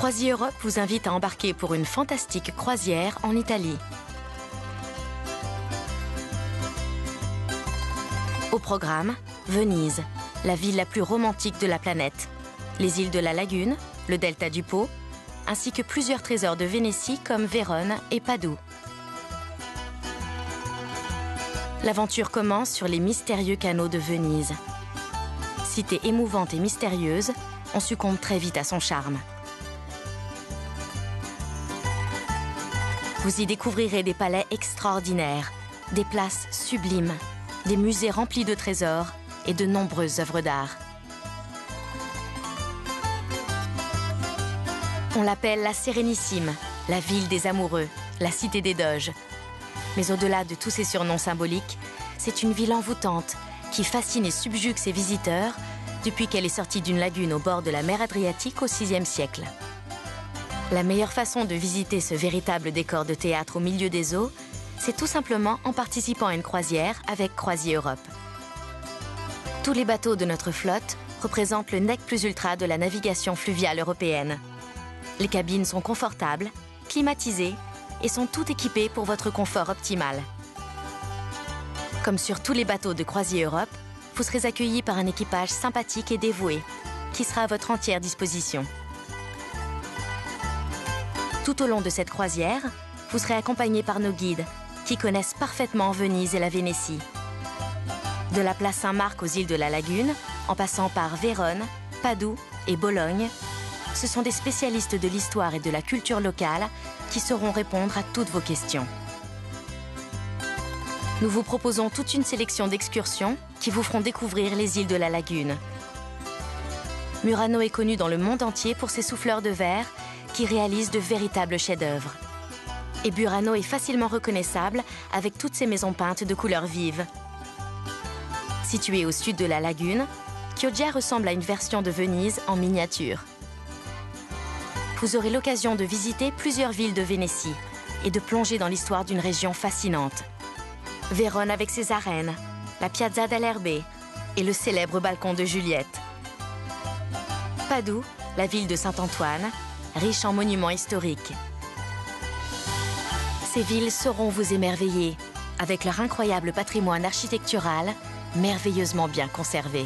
CroisiEurope vous invite à embarquer pour une fantastique croisière en Italie. Au programme, Venise, la ville la plus romantique de la planète. Les îles de la Lagune, le delta du Pô, ainsi que plusieurs trésors de Vénétie comme Vérone et Padoue. L'aventure commence sur les mystérieux canaux de Venise. Cité émouvante et mystérieuse, on succombe très vite à son charme. Vous y découvrirez des palais extraordinaires, des places sublimes, des musées remplis de trésors et de nombreuses œuvres d'art. On l'appelle la Sérénissime, la ville des amoureux, la cité des doges. Mais au-delà de tous ces surnoms symboliques, c'est une ville envoûtante qui fascine et subjugue ses visiteurs depuis qu'elle est sortie d'une lagune au bord de la mer Adriatique au VIe siècle. La meilleure façon de visiter ce véritable décor de théâtre au milieu des eaux, c'est tout simplement en participant à une croisière avec CroisiEurope. Tous les bateaux de notre flotte représentent le nec plus ultra de la navigation fluviale européenne. Les cabines sont confortables, climatisées et sont toutes équipées pour votre confort optimal. Comme sur tous les bateaux de CroisiEurope, vous serez accueillis par un équipage sympathique et dévoué, qui sera à votre entière disposition. Tout au long de cette croisière, vous serez accompagné par nos guides, qui connaissent parfaitement Venise et la Vénétie. De la place Saint-Marc aux îles de la Lagune, en passant par Vérone, Padoue et Bologne, ce sont des spécialistes de l'histoire et de la culture locale qui sauront répondre à toutes vos questions. Nous vous proposons toute une sélection d'excursions qui vous feront découvrir les îles de la Lagune. Murano est connu dans le monde entier pour ses souffleurs de verre qui réalisent de véritables chefs-d'œuvre. Et Burano est facilement reconnaissable avec toutes ses maisons peintes de couleurs vives. Située au sud de la lagune, Chioggia ressemble à une version de Venise en miniature. Vous aurez l'occasion de visiter plusieurs villes de Vénétie et de plonger dans l'histoire d'une région fascinante. Vérone avec ses arènes, la Piazza d'Alerbe et le célèbre balcon de Juliette. Padoue, la ville de Saint-Antoine, riche en monuments historiques. Ces villes sauront vous émerveiller avec leur incroyable patrimoine architectural merveilleusement bien conservé.